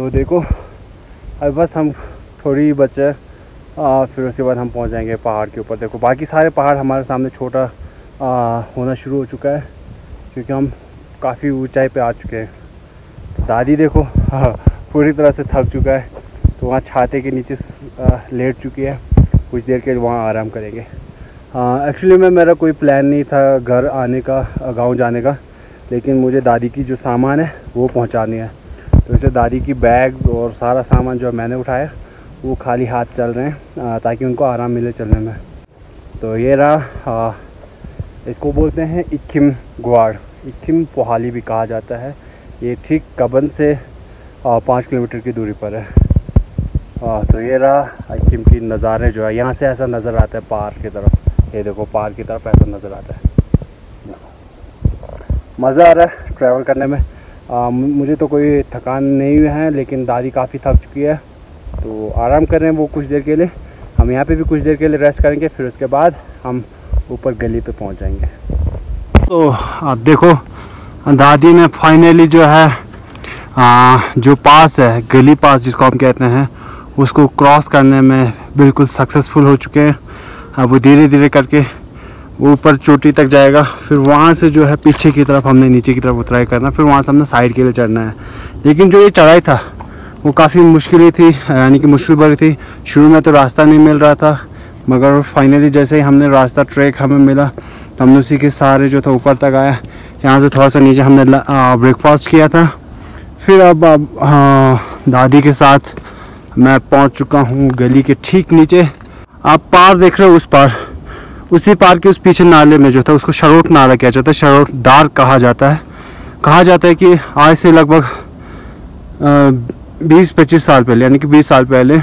तो देखो अब बस हम थोड़ी ही बचे, फिर उसके बाद हम पहुंच जाएंगे पहाड़ के ऊपर। देखो बाकी सारे पहाड़ हमारे सामने छोटा होना शुरू हो चुका है, क्योंकि हम काफ़ी ऊंचाई पे आ चुके हैं। दादी देखो पूरी तरह से थक चुका है, तो वहाँ छाते के नीचे लेट चुकी है। कुछ देर के वहाँ आराम करेंगे। एक्चुअली में मेरा कोई प्लान नहीं था घर आने का, गांव जाने का, लेकिन मुझे दादी की जो सामान है वो पहुंचानी है। तो इसलिए दादी की बैग और सारा सामान जो मैंने उठाया वो खाली हाथ चल रहे हैं, ताकि उनको आराम मिले चलने में। तो ये रहा, इसको बोलते हैं इक्खिम ग्वाड़, इक्खिम पोहाली भी कहा जाता है। ये ठीक कबन से 5 किलोमीटर की दूरी पर है। तो ये रहा इक्खिम की नज़ारे जो है, यहाँ से ऐसा नज़र आता है पहाड़ की तरफ। ये देखो पहाड़ की तरफ ऐसा नज़र आता है। मज़ा आ रहा है ट्रैवल करने में। मुझे तो कोई थकान नहीं हुई है, लेकिन दादी काफ़ी थक चुकी है, तो आराम कर रहे हैं वो कुछ देर के लिए। हम यहाँ पे भी कुछ देर के लिए रेस्ट करेंगे, फिर उसके बाद हम ऊपर गली पे पहुँच जाएंगे। तो आप देखो दादी ने फाइनली जो है जो पास है, गली पास जिसको हम कहते हैं, उसको क्रॉस करने में बिल्कुल सक्सेसफुल हो चुके हैं। अब वो धीरे धीरे करके ऊपर चोटी तक जाएगा, फिर वहाँ से जो है पीछे की तरफ हमने नीचे की तरफ उतराई करना, फिर वहाँ से हमने साइड के लिए चढ़ना है। लेकिन जो ये चढ़ाई था वो काफ़ी मुश्किल थी, यानी कि मुश्किल भरी थी। शुरू में तो रास्ता नहीं मिल रहा था, मगर फाइनली जैसे ही हमने रास्ता ट्रैक हमें मिला, तो हमने उसी के सहारे जो था ऊपर तक आया। यहाँ से थोड़ा सा नीचे हमने ब्रेकफास्ट किया था। फिर अब दादी के साथ मैं पहुँच चुका हूँ गली के ठीक नीचे। आप पार देख रहे हो, उस पार, उसी पार के उस पीछे नाले में जो था उसको शरोट नाला कहा जाता है, शरोट दार कहा जाता है। कहा जाता है कि आज से लगभग 20-25 साल पहले, यानी कि 20 साल पहले,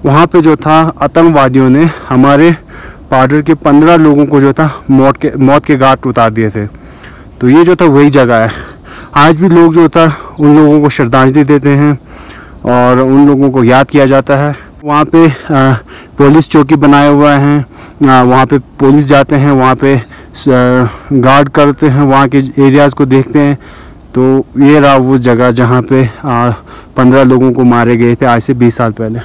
वहाँ पे जो था आतंकवादियों ने हमारे बॉर्डर के 15 लोगों को जो था मौत के घाट उतार दिए थे। तो ये जो था वही जगह है। आज भी लोग जो था उन लोगों को श्रद्धांजलि देते हैं और उन लोगों को याद किया जाता है। वहाँ पे पुलिस चौकी बनाए हुए हैं, वहाँ पे पुलिस जाते हैं, वहाँ पे गार्ड करते हैं, वहाँ के एरियाज़ को देखते हैं। तो ये रहा वो जगह जहाँ पे 15 लोगों को मारे गए थे आज से 20 साल पहले।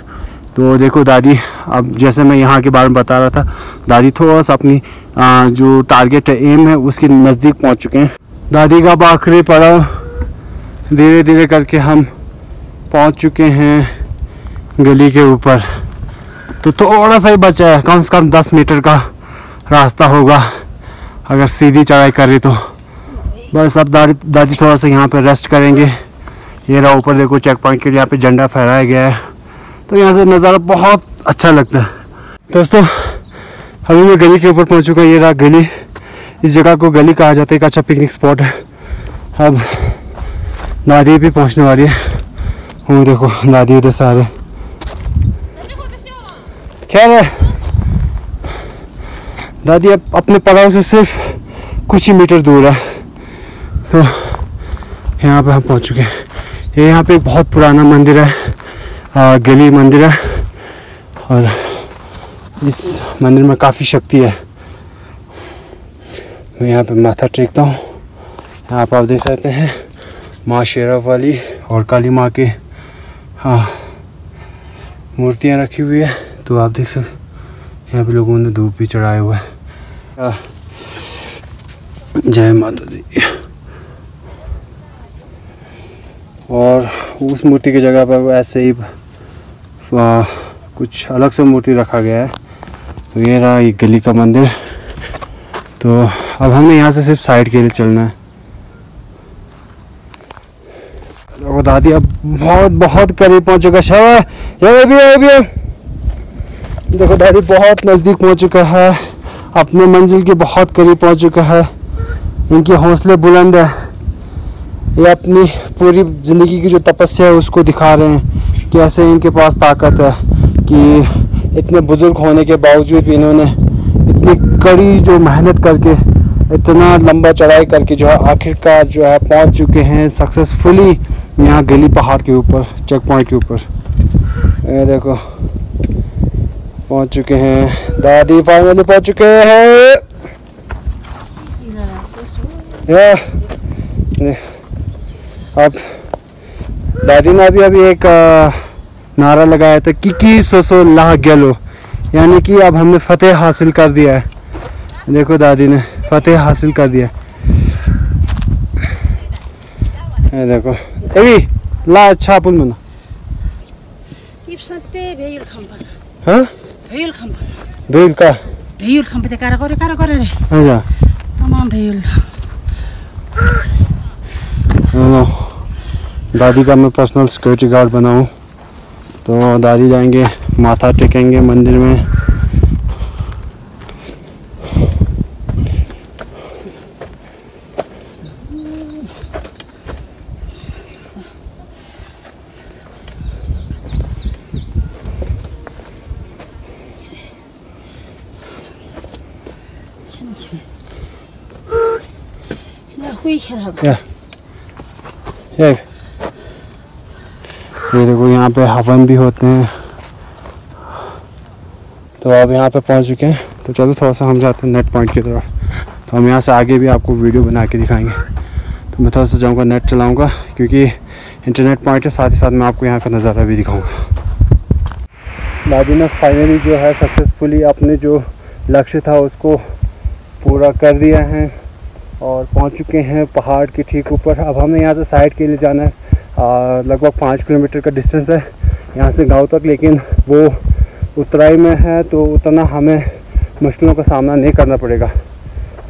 तो देखो दादी, अब जैसे मैं यहाँ के बारे में बता रहा था, दादी थोड़ा सा अपनी जो टारगेट है, एम है, उसके नज़दीक पहुँच चुके हैं। दादी का आखिरी पड़ाव धीरे धीरे करके हम पहुँच चुके हैं गली के ऊपर। तो थोड़ा सा ही बचा है, कम से कम 10 मीटर का रास्ता होगा अगर सीधी चढ़ाई करें तो। बस अब दादी थोड़ा सा यहाँ पे रेस्ट करेंगे। ये रहा ऊपर देखो चेक पॉइंट के लिए यहाँ पे झंडा फहराया गया है, तो यहाँ से नज़ारा बहुत अच्छा लगता है। दोस्तों अभी मैं गली के ऊपर पहुँच चुका। ये रहा गली, इस जगह को गली कहा जाता है, एक अच्छा पिकनिक स्पॉट है। अब दादी भी पहुँचने वाली है। वो देखो दादी उधर से आ रहे। क्या है दादी अब अपने पड़ाव से सिर्फ कुछ ही मीटर दूर है, तो यहाँ पे हम पहुँच चुके हैं। ये यहाँ पे एक बहुत पुराना मंदिर है, गली मंदिर है, और इस मंदिर में काफ़ी शक्ति है। मैं यहाँ पे माथा टेकता हूँ। यहाँ पर आप देख सकते हैं माँ शेरा वाली और काली माँ की मूर्तियाँ रखी हुई है। तो आप देख सकते यहाँ पे लोगों ने धूप भी चढ़ाया हुआ है। जय माता दी। और उस मूर्ति की जगह पर ऐसे ही कुछ अलग से मूर्ति रखा गया है। तो ये रहा ये गली का मंदिर। तो अब हमें यहाँ से सिर्फ साइड के लिए चलना है। तो दादी अब बहुत करीब पहुँच चुका है। ये भी देखो दादी बहुत नज़दीक पहुँच चुका है, अपने मंजिल के बहुत करीब पहुँच चुका है। इनके हौसले बुलंद है। ये अपनी पूरी ज़िंदगी की जो तपस्या है उसको दिखा रहे हैं कि ऐसे इनके पास ताकत है कि इतने बुज़ुर्ग होने के बावजूद भी इन्होंने इतनी कड़ी जो मेहनत करके, इतना लंबा चढ़ाई करके जो है आखिरकार जो है पहुंच चुके हैं सक्सेसफुली यहाँ गली पहाड़ के ऊपर, चेक पॉइंट के ऊपर। ये देखो पहुंच चुके हैं, दादी फाइनली पहुंच चुके हैं। अब दादी ने अभी एक नारा लगाया था कि सोसो लाह गेलो, यानी कि अब हमने फतेह हासिल कर दिया है। देखो दादी ने फतेह हासिल कर दिया। ये देखो एवी ला अच्छा पुल मना हाँ भेल का रे अच्छा तमाम भेल। दादी का मैं पर्सनल सिक्योरिटी गार्ड बना हूँ। तो दादी जाएंगे माथा टेकेंगे मंदिर में। ये देखो यहाँ पे हवन भी होते हैं। तो अब यहाँ पे पहुँच चुके हैं। तो चलो थोड़ा सा हम जाते हैं नेट पॉइंट की तरफ। तो हम यहाँ से आगे भी आपको वीडियो बना के दिखाएंगे। तो मैं थोड़ा सा जाऊँगा नेट चलाऊँगा क्योंकि इंटरनेट पॉइंट है, साथ ही साथ मैं आपको यहाँ का नज़ारा भी दिखाऊँगा। दादी ने फाइनली जो है सक्सेसफुली अपने जो लक्ष्य था उसको पूरा कर दिया है और पहुंच चुके हैं पहाड़ के ठीक ऊपर। अब हमें यहाँ से साइड के लिए जाना है। लगभग 5 किलोमीटर का डिस्टेंस है यहाँ से गांव तक, लेकिन वो उतराई में है तो उतना हमें मुश्किलों का सामना नहीं करना पड़ेगा।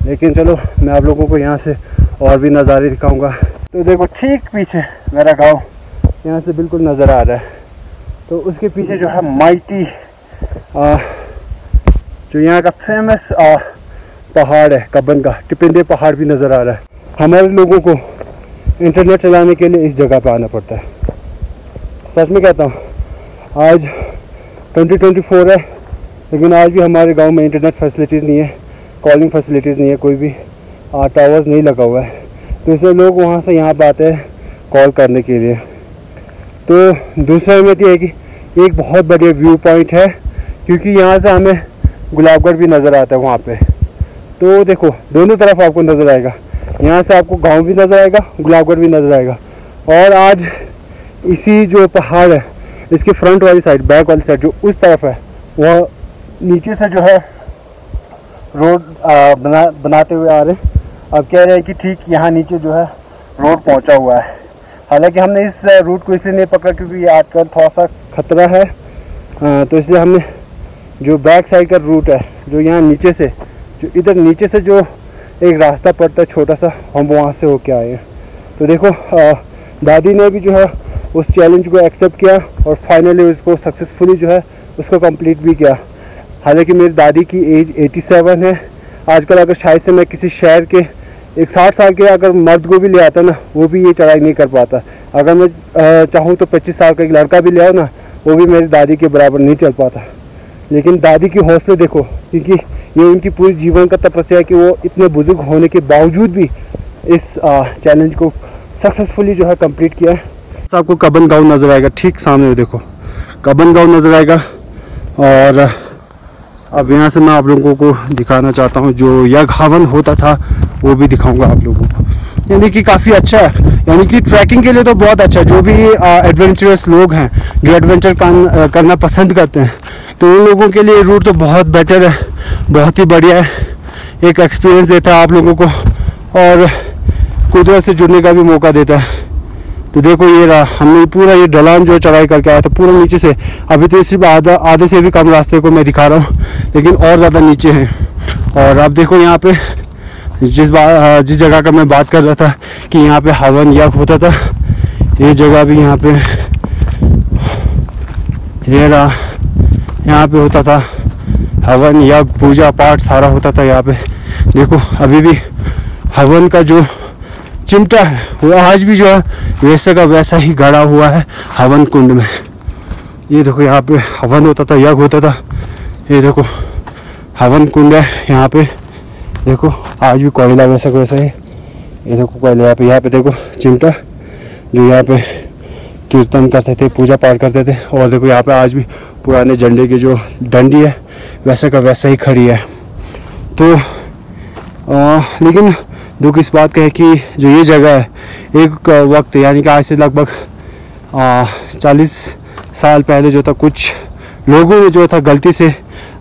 लेकिन चलो मैं आप लोगों को यहाँ से और भी नज़ारे दिखाऊंगा। तो देखो ठीक पीछे मेरा गांव यहाँ से बिल्कुल नज़र आ रहा है। तो उसके पीछे जो है माइटी जो यहाँ का फेमस पहाड़ है कब्बन का टिपिंडे पहाड़ भी नज़र आ रहा है। हमारे लोगों को इंटरनेट चलाने के लिए इस जगह पे आना पड़ता है। सच में कहता हूँ आज 2024 है लेकिन आज भी हमारे गांव में इंटरनेट फैसिलिटीज़ नहीं है, कॉलिंग फैसिलिटीज़ नहीं है, कोई भी टावर्स नहीं लगा हुआ है। तो इसलिए लोग वहाँ से यहाँ पे आते हैं कॉल करने के लिए। तो दूसरा में ये है कि एक बहुत बढ़िया व्यू पॉइंट है क्योंकि यहाँ से हमें गुलाबगढ़ भी नज़र आता है वहाँ पे। तो देखो दोनों तरफ आपको नज़र आएगा, यहाँ से आपको गांव भी नज़र आएगा, गुलाबगढ़ भी नज़र आएगा। और आज इसी जो पहाड़ है इसके फ्रंट वाली साइड, बैक वाली साइड जो उस तरफ है, वह नीचे से जो है रोड बनाते हुए आ रहे हैं। अब कह रहे हैं कि ठीक यहाँ नीचे जो है रोड पहुँचा हुआ है। हालांकि हमने इस रूट को इसलिए नहीं पकड़ा क्योंकि ये आजकल थोड़ा सा खतरा है। तो इसलिए हमने जो बैक साइड का रूट है, जो यहाँ नीचे से जो इधर नीचे से जो एक रास्ता पड़ता है छोटा सा, हम वहाँ से होके आए हैं। तो देखो दादी ने भी जो है उस चैलेंज को एक्सेप्ट किया और फाइनली उसको सक्सेसफुली जो है उसको कंप्लीट भी किया। हालांकि मेरी दादी की एज 87 है। आजकल अगर शायद से मैं किसी शहर के एक 60 साल के अगर मर्द को भी ले आता ना, वो भी ये चढ़ाई नहीं कर पाता। अगर मैं चाहूँ तो 25 साल का एक लड़का भी ले आओ ना, वो भी मेरी दादी के बराबर नहीं चल पाता। लेकिन दादी की हौसले देखो, क्योंकि ये उनकी पूरी जीवन का तपस्या है कि वो इतने बुजुर्ग होने के बावजूद भी इस चैलेंज को सक्सेसफुली जो है कंप्लीट किया है। आपको कब्बन गांव नज़र आएगा ठीक सामने, देखो कब्बन गांव नज़र आएगा। और अब यहाँ से मैं आप लोगों को दिखाना चाहता हूँ जो यज्ञ हवन होता था, वो भी दिखाऊंगा आप लोगों को। यानी कि काफ़ी अच्छा है, यानी कि ट्रैकिंग के लिए तो बहुत अच्छा है। जो भी एडवेंचरस लोग हैं, जो एडवेंचर करना पसंद करते हैं, तो उन लोगों के लिए रूट तो बहुत बेटर है, बहुत ही बढ़िया है। एक एक्सपीरियंस देता है आप लोगों को और कुदरत से जुड़ने का भी मौका देता है। तो देखो ये रहा, हमने पूरा ये ढलान जो चढ़ाई करके आया था पूरा नीचे से। अभी तो सिर्फ आधे से भी कम रास्ते को मैं दिखा रहा हूँ, लेकिन और ज़्यादा नीचे हैं। और अब देखो यहाँ पे जिस जगह का मैं बात कर रहा था कि यहाँ पे हवन यज्ञ होता था, ये जगह भी यहाँ पे ये रहा। यहाँ पे होता था हवन यज्ञ पूजा पाठ सारा होता था यहाँ पे। देखो अभी भी हवन का जो चिमटा है वो आज भी जो है वैसे का वैसा ही गड़ा हुआ है हवन कुंड में। ये देखो यहाँ पे हवन होता था, यज्ञ होता था। ये देखो हवन कुंड है यहाँ पे, देखो आज भी कोयला वैसा का वैसा है। ये देखो कोयला यहाँ पे देखो चिमटा जो यहाँ पे कीर्तन करते थे, पूजा पाठ करते थे। और देखो यहाँ पे आज भी पुराने झंडे की जो डंडी है वैसे का वैसा ही खड़ी है। तो लेकिन दुख इस बात का है कि जो ये जगह है एक वक्त यानी कि आज से लगभग 40 साल पहले जो था कुछ लोगों ने जो था गलती से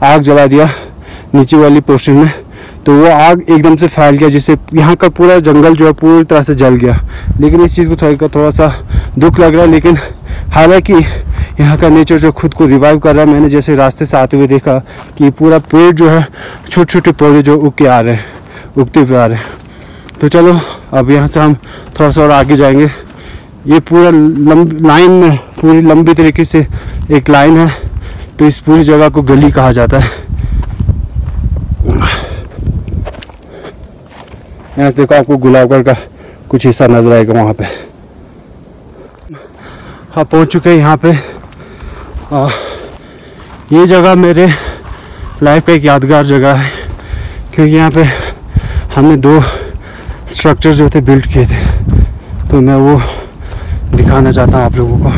आग जला दिया नीचे वाली पोर्शन में, तो वो आग एकदम से फैल गया जिससे यहाँ का पूरा जंगल जो है पूरी तरह से जल गया। लेकिन इस चीज़ को थोड़ा सा दुख लग रहा है, लेकिन हालांकि यहाँ का नेचर जो खुद को रिवाइव कर रहा है। मैंने जैसे रास्ते से आते हुए देखा कि पूरा पेड़ जो है छोटे छोटे पौधे जो उगते हुए आ रहे हैं। तो चलो अब यहाँ से हम थोड़ा सा और आगे जाएंगे। ये पूरा लाइन में पूरी लंबी तरीके से एक लाइन है, तो इस पूरी जगह को गली कहा जाता है। यहाँ से देखो आपको गुलाबगढ़ का कुछ हिस्सा नजर आएगा वहाँ पे। हाँ पहुँच चुके हैं यहाँ पे। ये जगह मेरे लाइफ का एक यादगार जगह है, क्योंकि यहाँ पे हमने 2 स्ट्रक्चर जो थे बिल्ड किए थे, तो मैं वो दिखाना चाहता हूँ आप लोगों को।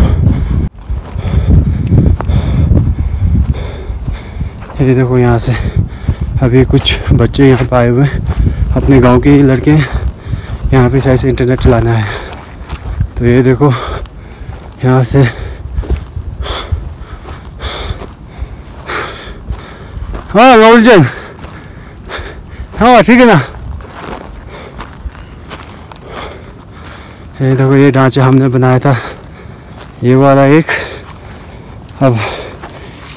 ये देखो यहाँ से अभी कुछ बच्चे यहाँ पे आए हुए हैं, अपने गांव के ही लड़के हैं, यहाँ पे शायद से इंटरनेट चलाना है। तो ये देखो यहाँ से हाँ राहुल जैन, हाँ ठीक है ना। ये देखो ये ढांचा हमने बनाया था, ये वाला एक, अब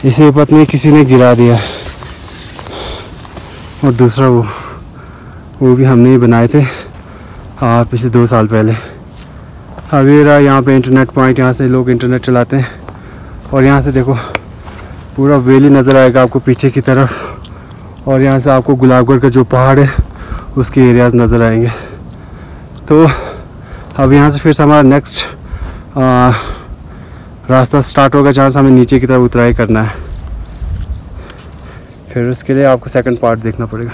इसे पत्नी किसी ने गिरा दिया, और दूसरा वो भी हमने ही बनाए थे पिछले 2 साल पहले। अब ये रहा यहाँ पे इंटरनेट पॉइंट, यहाँ से लोग इंटरनेट चलाते हैं। और यहाँ से देखो पूरा वैली नज़र आएगा आपको पीछे की तरफ, और यहाँ से आपको गुलाबगढ़ का जो पहाड़ है उसके एरियाज़ नज़र आएंगे। तो अब यहाँ से फिर से हमारा नेक्स्ट रास्ता स्टार्ट होगा, जहाँ से हमें नीचे की तरफ उतराई करना है। फिर उसके लिए आपको सेकंड पार्ट देखना पड़ेगा।